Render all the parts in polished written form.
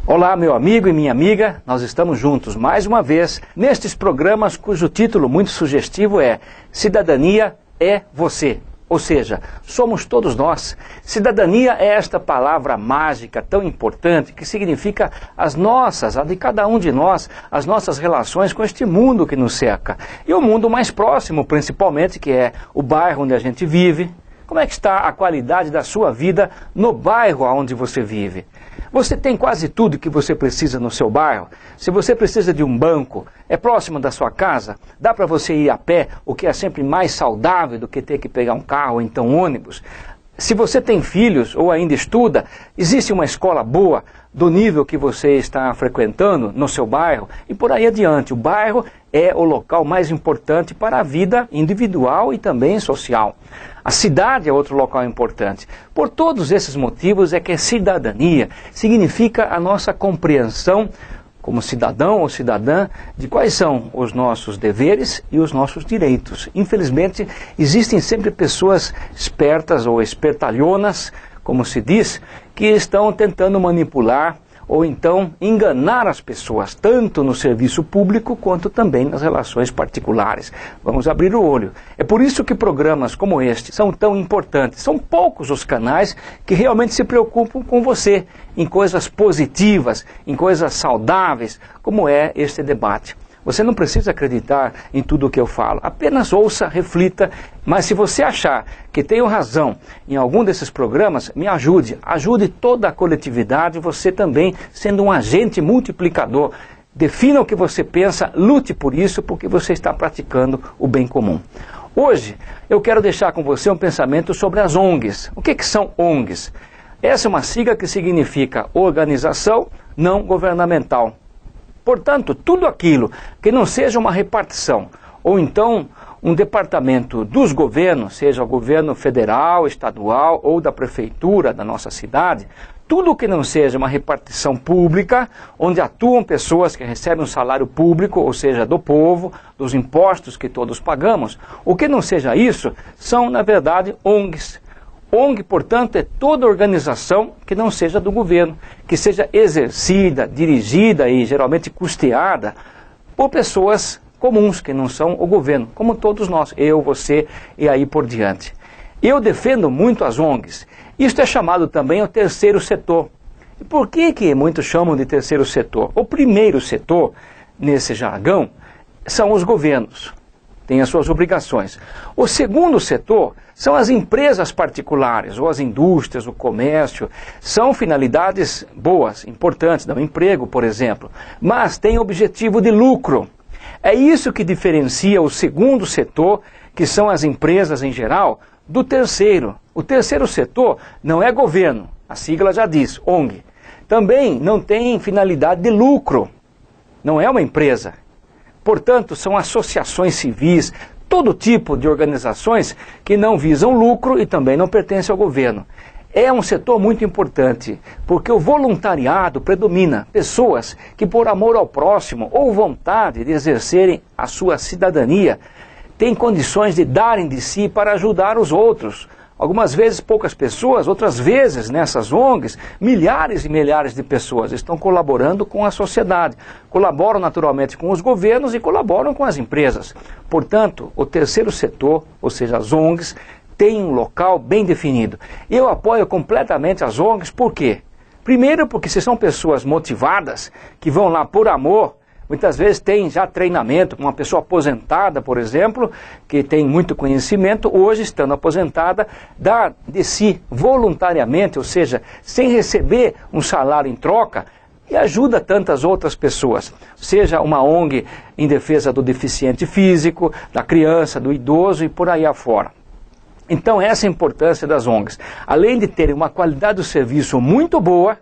Olá, meu amigo e minha amiga, nós estamos juntos mais uma vez nestes programas cujo título muito sugestivo é Cidadania é Você. Ou seja, somos todos nós. Cidadania é esta palavra mágica tão importante que significa as nossas, a de cada um de nós, as nossas relações com este mundo que nos cerca. E o mundo mais próximo, principalmente, que é o bairro onde a gente vive. Como é que está a qualidade da sua vida no bairro onde você vive? Você tem quase tudo que você precisa no seu bairro? Se você precisa de um banco, é próximo da sua casa? Dá para você ir a pé, o que é sempre mais saudável do que ter que pegar um carro ou então ônibus? Se você tem filhos ou ainda estuda, existe uma escola boa do nível que você está frequentando no seu bairro? E por aí adiante, o bairro é o local mais importante para a vida individual e também social. A cidade é outro local importante. Por todos esses motivos é que cidadania significa a nossa compreensão como cidadão ou cidadã de quais são os nossos deveres e os nossos direitos. Infelizmente, existem sempre pessoas espertas ou espertalhonas, como se diz, que estão tentando manipular ou então enganar as pessoas, tanto no serviço público quanto também nas relações particulares. Vamos abrir o olho. É por isso que programas como este são tão importantes. São poucos os canais que realmente se preocupam com você, em coisas positivas, em coisas saudáveis, como é este debate. Você não precisa acreditar em tudo o que eu falo, apenas ouça, reflita, mas se você achar que tenho razão em algum desses programas, me ajude, ajude toda a coletividade, você também sendo um agente multiplicador. Defina o que você pensa, lute por isso, porque você está praticando o bem comum. Hoje, eu quero deixar com você um pensamento sobre as ONGs. O que são ONGs? Essa é uma sigla que significa Organização Não Governamental. Portanto, tudo aquilo que não seja uma repartição, ou então um departamento dos governos, seja o governo federal, estadual ou da prefeitura da nossa cidade, tudo que não seja uma repartição pública, onde atuam pessoas que recebem um salário público, ou seja, do povo, dos impostos que todos pagamos, o que não seja isso, são, na verdade, ONGs. ONG, portanto, é toda organização que não seja do governo, que seja exercida, dirigida e geralmente custeada por pessoas comuns, que não são o governo, como todos nós, eu, você e aí por diante. Eu defendo muito as ONGs. Isto é chamado também o terceiro setor. E por que muitos chamam de terceiro setor? O primeiro setor, nesse jargão, são os governos. Tem as suas obrigações. O segundo setor são as empresas particulares, ou as indústrias, o comércio. São finalidades boas, importantes, dão emprego, por exemplo, mas têm objetivo de lucro. É isso que diferencia o segundo setor, que são as empresas em geral, do terceiro. O terceiro setor não é governo, a sigla já diz, ONG. Também não tem finalidade de lucro, não é uma empresa. Portanto, são associações civis, todo tipo de organizações que não visam lucro e também não pertencem ao governo. É um setor muito importante, porque o voluntariado predomina. Pessoas que por amor ao próximo ou vontade de exercerem a sua cidadania, têm condições de darem de si para ajudar os outros. Algumas vezes poucas pessoas, outras vezes nessas ONGs, milhares e milhares de pessoas estão colaborando com a sociedade. Colaboram naturalmente com os governos e colaboram com as empresas. Portanto, o terceiro setor, ou seja, as ONGs, tem um local bem definido. Eu apoio completamente as ONGs, por quê? Primeiro porque se são pessoas motivadas, que vão lá por amor, muitas vezes tem já treinamento, uma pessoa aposentada, por exemplo, que tem muito conhecimento, hoje, estando aposentada, dá de si voluntariamente, ou seja, sem receber um salário em troca, e ajuda tantas outras pessoas. Seja uma ONG em defesa do deficiente físico, da criança, do idoso e por aí afora. Então essa é a importância das ONGs. Além de terem uma qualidade do serviço muito boa,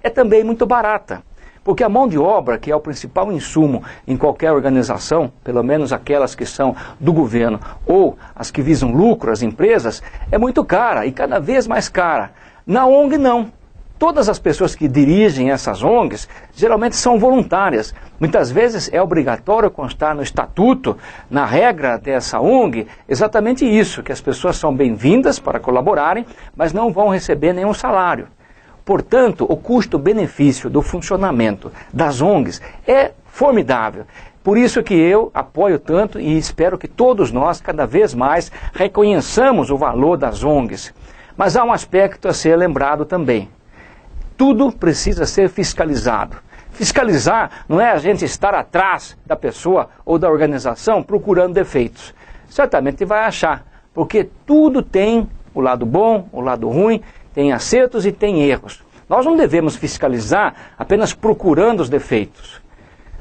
é também muito barata. Porque a mão de obra, que é o principal insumo em qualquer organização, pelo menos aquelas que são do governo ou as que visam lucro, as empresas, é muito cara e cada vez mais cara. Na ONG não. Todas as pessoas que dirigem essas ONGs geralmente são voluntárias. Muitas vezes é obrigatório constar no estatuto, na regra dessa ONG, exatamente isso, que as pessoas são bem-vindas para colaborarem, mas não vão receber nenhum salário. Portanto, o custo-benefício do funcionamento das ONGs é formidável. Por isso que eu apoio tanto e espero que todos nós, cada vez mais, reconheçamos o valor das ONGs. Mas há um aspecto a ser lembrado também. Tudo precisa ser fiscalizado. Fiscalizar não é a gente estar atrás da pessoa ou da organização procurando defeitos. Certamente vai achar, porque tudo tem o lado bom, o lado ruim, tem acertos e tem erros. Nós não devemos fiscalizar apenas procurando os defeitos.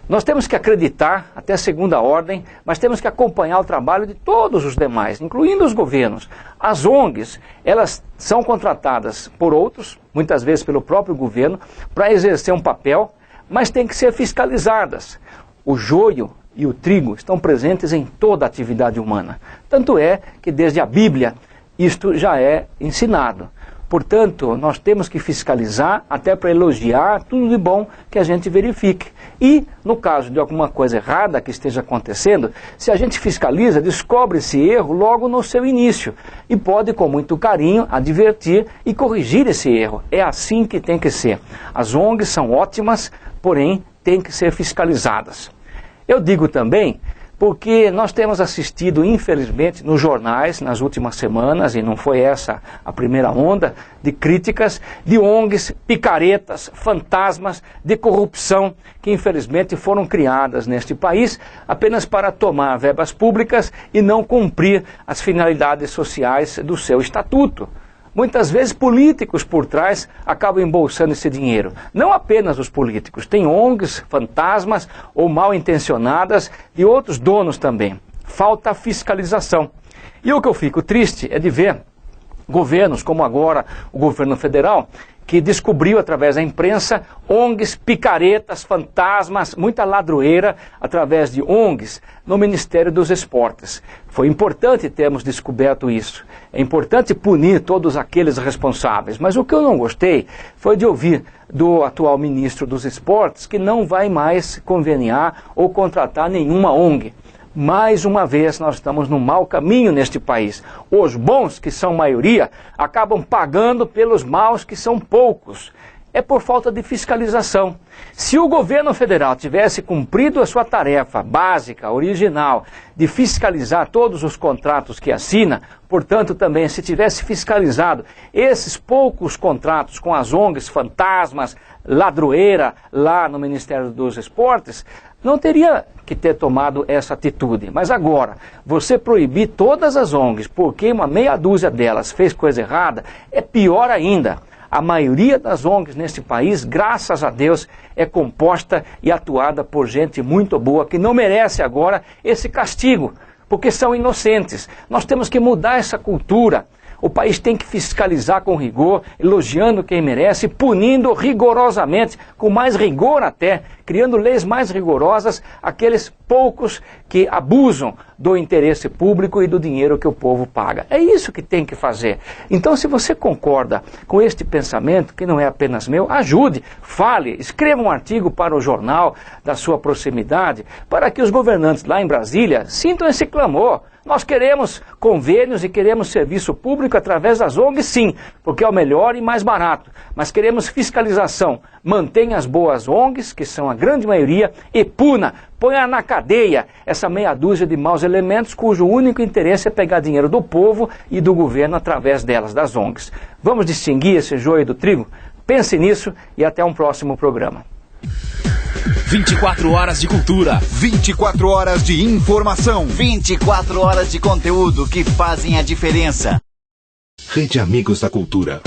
Nós temos que acreditar, até segunda ordem, mas temos que acompanhar o trabalho de todos os demais, incluindo os governos. As ONGs, elas são contratadas por outros, muitas vezes pelo próprio governo, para exercer um papel, mas têm que ser fiscalizadas. O joio e o trigo estão presentes em toda a atividade humana. Tanto é que desde a Bíblia isto já é ensinado. Portanto, nós temos que fiscalizar até para elogiar tudo de bom que a gente verifique. E, no caso de alguma coisa errada que esteja acontecendo, se a gente fiscaliza, descobre esse erro logo no seu início. E pode, com muito carinho, advertir e corrigir esse erro. É assim que tem que ser. As ONGs são ótimas, porém, têm que ser fiscalizadas. Eu digo também porque nós temos assistido, infelizmente, nos jornais, nas últimas semanas, e não foi essa a primeira onda, de críticas de ONGs, picaretas, fantasmas de corrupção, que infelizmente foram criadas neste país apenas para tomar verbas públicas e não cumprir as finalidades sociais do seu estatuto. Muitas vezes políticos por trás acabam embolsando esse dinheiro. Não apenas os políticos, tem ONGs, fantasmas ou mal intencionadas de outros donos também. Falta fiscalização. E o que eu fico triste é de ver governos, como agora o governo federal, que descobriu através da imprensa ONGs, picaretas, fantasmas, muita ladroeira através de ONGs no Ministério dos Esportes. Foi importante termos descoberto isso. É importante punir todos aqueles responsáveis. Mas o que eu não gostei foi de ouvir do atual ministro dos Esportes que não vai mais conveniar ou contratar nenhuma ONG. Mais uma vez nós estamos num mau caminho neste país. Os bons, que são maioria, acabam pagando pelos maus, que são poucos. É por falta de fiscalização. Se o governo federal tivesse cumprido a sua tarefa básica, original, de fiscalizar todos os contratos que assina, portanto também se tivesse fiscalizado esses poucos contratos com as ONGs, fantasmas, ladroeira lá no Ministério dos Esportes, não teria que ter tomado essa atitude. Mas agora, você proibir todas as ONGs porque uma meia dúzia delas fez coisa errada, é pior ainda. A maioria das ONGs neste país, graças a Deus, é composta e atuada por gente muito boa, que não merece agora esse castigo, porque são inocentes. Nós temos que mudar essa cultura. O país tem que fiscalizar com rigor, elogiando quem merece, punindo rigorosamente, com mais rigor até, criando leis mais rigorosas, aqueles poucos que abusam do interesse público e do dinheiro que o povo paga. É isso que tem que fazer. Então, se você concorda com este pensamento, que não é apenas meu, ajude, fale, escreva um artigo para o jornal da sua proximidade, para que os governantes lá em Brasília sintam esse clamor. Nós queremos convênios e queremos serviço público através das ONGs, sim, porque é o melhor e mais barato. Mas queremos fiscalização. Mantenha as boas ONGs, que são a grande maioria, e puna, ponha na cadeia essa meia dúzia de maus elementos cujo único interesse é pegar dinheiro do povo e do governo através delas, das ONGs. Vamos distinguir esse joio do trigo? Pense nisso e até um próximo programa. 24 horas de cultura, 24 horas de informação, 24 horas de conteúdo que fazem a diferença. Rede Amigos da Cultura.